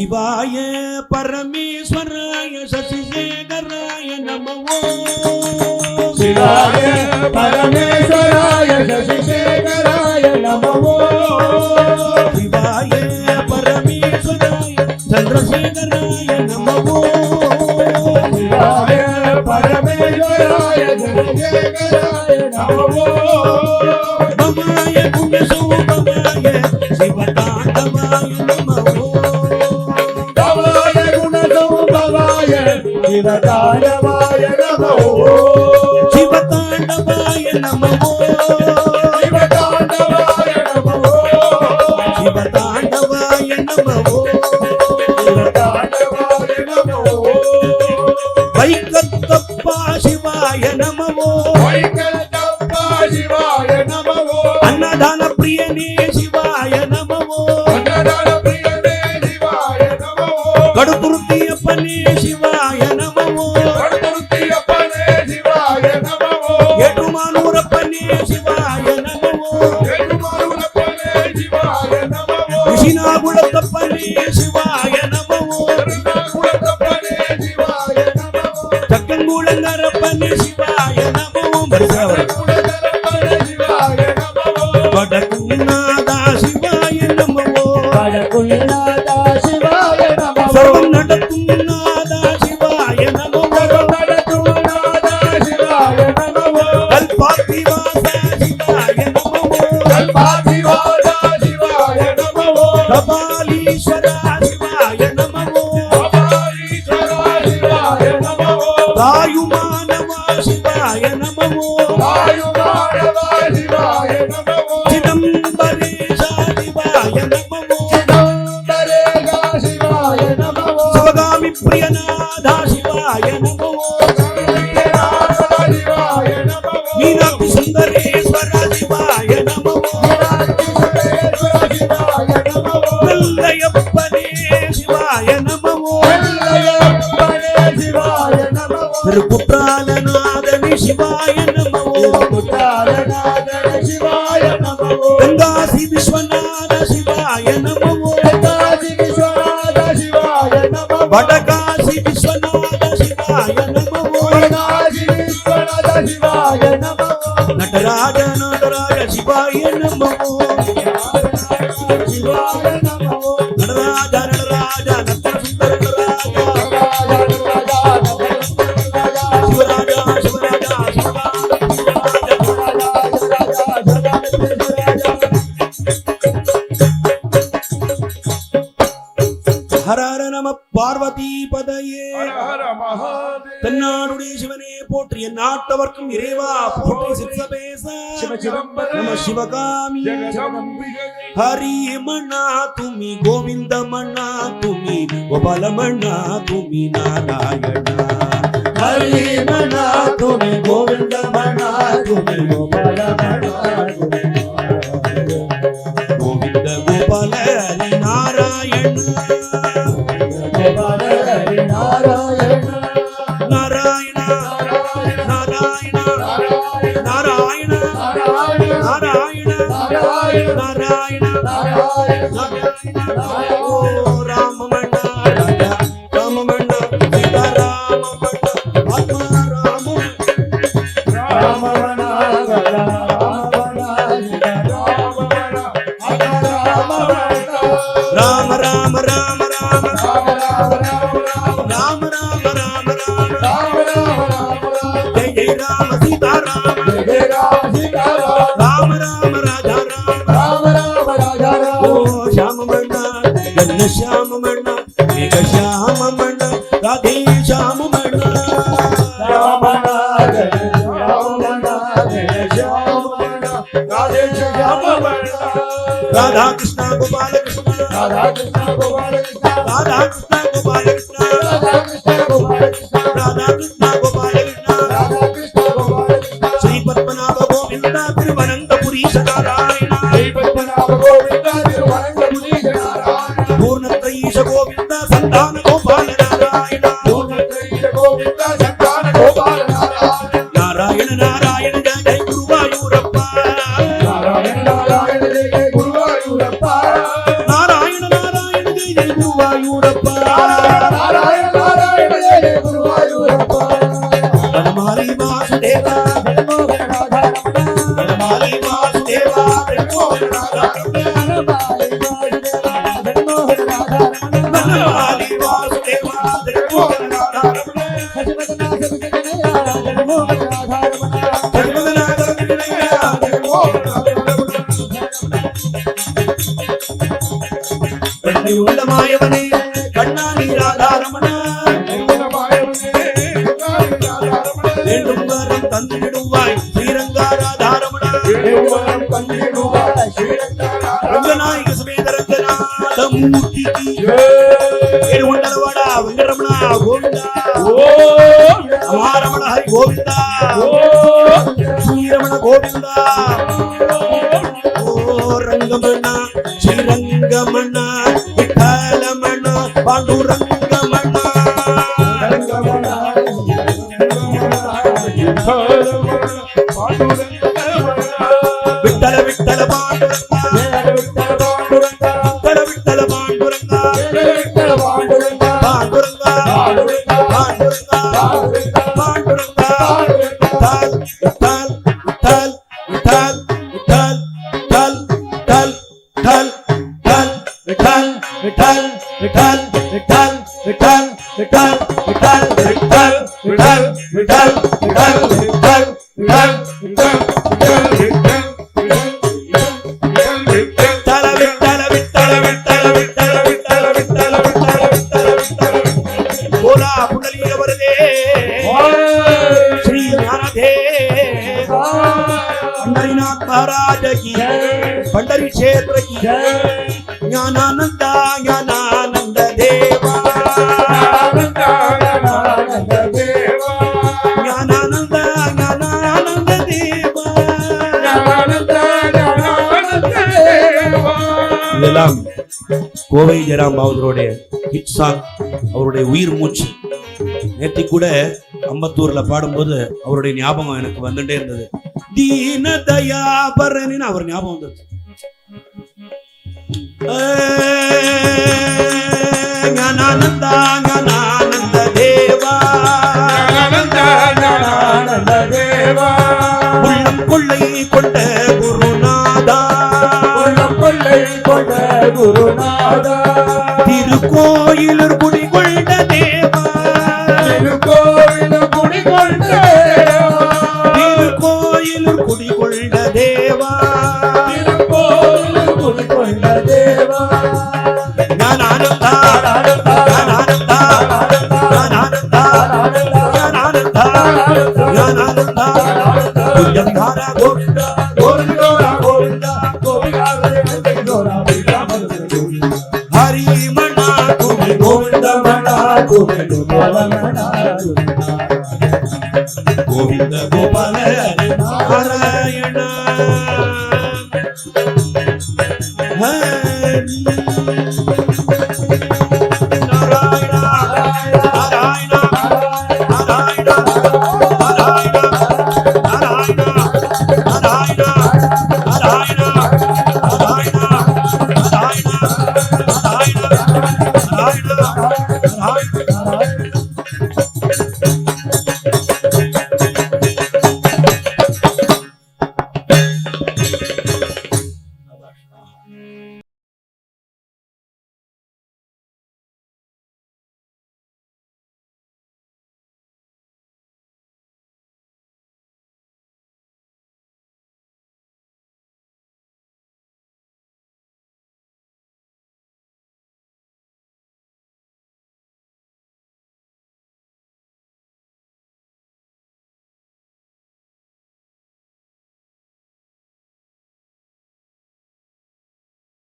शिवाय परमेश्वराय शशिशेखराय नमो शिवाय परमेश्वराय शशिशेखराय नमो शिवाय परमेश्वराय चंद्रशेखराय नमो शिवाय परमेश्वराय शशिशेखराय नमो भवाय गुणशोभवाय शिवतांडवाय नमो भवाय गुणशोभवाय शिवतांडवाय नमो शिवतांडवाय नमो शिवतांडवाय नमो शिवतांडवाय नमो शिवतांडवाय नमो वैकल्पप्पा शिवाय नमो वैकल्पप्पा शिवाय नमो अन्नदान प्रियने शिवाय नमो अन्नदान प्रियने शिवाय नमो गडुतुर्तियप्पने शिवाय नमो गणपतियप्पने शिवाय नमो एटुमानूरप्पने शिवाय नमो एटुमानूरप्पने शिवाय नमो ऋषिनागुळतप्पने शिवाय नमो करुणाकुलतप्पने शिवाय नमो चक्कंगुळंगरप्पने शिवाय नमो करुणाकुलतप्पने शिवाय नमो वडकुन्नादा शिवाय नमो वडकुन्नादा शिवाय नमो सर्वं नडकुन्नादा शिवाय नमो वडकुन्नादा शिवाय नमो कल्पातिवासा शिवाय नमो कल्पातिवासा शिवाय नमो कपालीश्वरा शिवाय नमो कपालीश्वरा शिवाय नमो वायुमानवा शिवाय नमो वायुमानवा शिवाय नमो चिदंबरेशा शिवाय नमो चिदंबरेशा शिवाय नमो शिवगामि प्रियनाथा शिवाय नमो शिवाय नमो मीनाक्षि सुंदरेश्वर शिवाय नमो शिवाय नमो नल्लयप्पने शिवाय नमो वल्लयप्पने शिवाय नमो तिरुपुत्रालनादनि शिवाय नमो पुत्रालनादन शिवाय नमो गंगासी विश्वनाथ शिवाय नमो काशी विश्वनाथ शिवाय नमो वडकाशी विश्वनाथ शिवाय नमो काशी विश्वनाथ शिवाय नमो नटराज शिवाय नमो शिवाय नमो नटराज नटन सुंदर नटराज शिवराजा हर हर नम பார்வதி பதையே ஹர மகாதேவ தென்னாடுடைய சிவனே போற்றிய நாட்டவர்க்கும் இறைவா போற்றி சிவசபேச நம சிவகாமி ஹரி மன்னா துமி கோவிந்த மன்னா துமி கோபால மன்னா துமி நாராயணா ஹரி மன்னா துமி கோவிந்த மன்னா துமி கோபால மன்னா கோவிந்த கோபால ஹரி நாராயண கோபால ஹரி நாராயண நாராயண நாராயண நாராயண நாராயண நாராயண நாராயண ஓ ராமமண்ணா ராமமண்ணா சீதாராமமண்ணா ஆத்மா ராமமண்ணா ராம ராம ராம ராம ராம ராம ராம ராம ஜெய ஜெய ராம சீதாராம ராம ராம ராஜா ராம ஓ श्याम मन्ना गन्न श्याम मन्ना मेघ श्याम मन्ना राधे श्याम मन्ना राधा कृष्ण गोपाल कृष्ण राधा कृष्ण गोपाल कृष्ण राधा कृष्ण गोपाल कृष्ण श्री पद्मनाभ गोविंद तिरुवनंतपुरी नारायण पूर्णत्रयीश गोविंद संतान गोपाल नारायण नारायण नारायण जय जय गुरुवायूरप्पा नारायण नारायण जय குருவாயூரப்பா நாராயண நாராயண ஜெய குருவாயூரப்பா வனமாலி வாசுதேவா வனமாலி வாசுதேவா வனமாலி வாசுதேவா உள்ளமாயவனே கண்ணாடி ராதாரமணா வேண்டும் வரம் தந்திடுவாய் ஸ்ரீரங்கா ராதாரமணா ரங்கநாயக சமேத ரங்கநாத மூர்த்திக்கு ஏழுமண்டலவாடா வெங்கடரமணா கோவிந்தா அமாரமண ஹரி கோவிந்தா ஸ்ரீரமண கோவிந்தா ஓ ரங்கமண்ணா ஸ்ரீரங்கமண்ணா விட்டலமண்ணா பாண்டுரங்கமண்ணா விட்டல விட்டல பாண்டுரங்கா விட்டல விட்டல பாண்டுரங்கா பாண்டுரங்கா பாண்டுரங்கா பாண்டுரங்கா தல் தல் தல் தல் தல் தல் தல் தல் தல் விட்டல் விட்டல் விட்டல் விட்டல் விட்டல் விட்டல் விட்டல் விட்டல் விட்டல் விட்டல் விட்டல் விட்டல் விட்டல் தல விட்டல விட்டல விட்டல விட்டல விட்டல விட்டல விட்டல விட்டல விட்டல போலா புண்டலீக வருதே श्री ज्ञानदेव पंढरीनाथ महाराज की पंढरी क्षेत्र की ज्ञानानंद ज्ञानानंद देवा ज्ञानानंद ज्ञानानंद देवा இதெல்லாம் கோவை ஜெயராம் அவர்களுடைய ஹிட் சாங், அவருடைய உயிர் மூச்சு. நேத்தி கூட அம்பத்தூர்ல பாடும்போது அவருடைய ஞாபகம் எனக்கு வந்துட்டே இருந்தது. தீன தயாபரன் அவர் ஞாபகம் வந்துருச்சு. ஞானானந்த ஞானானந்த தேவா ஞானானந்த தேவா உள்ளம் கொள்ளை கொண்ட குருநாதா உள்ளம் கொள்ளை கொண்ட குருநாதா திருக்கோயிலூர் குடிகொண்ட தேவா திருக்கோயிலூர் குடிகொண்ட தேவா திருக்கோயிலூர் குடிகொண்ட தேவா திருக்கோயிலூர் குடிகொண்ட தேவா ஞானானந்தா ஞானானந்தா ஞானானந்தா ஞானானந்தா ஞானானந்தா புண்ணியவிஹார கோவிந்தா கோவிந்தா கோவிந்தா கோவிந்தா ஹரிமணா துமி கோவிந்தமணா கோவிந்தமணா கோவிந்த கோபால நாராயண நாராயண நாராயண நாராயண நாராயண நாராயண நாராயண நாராயண நாராயண நாராயண நாராயண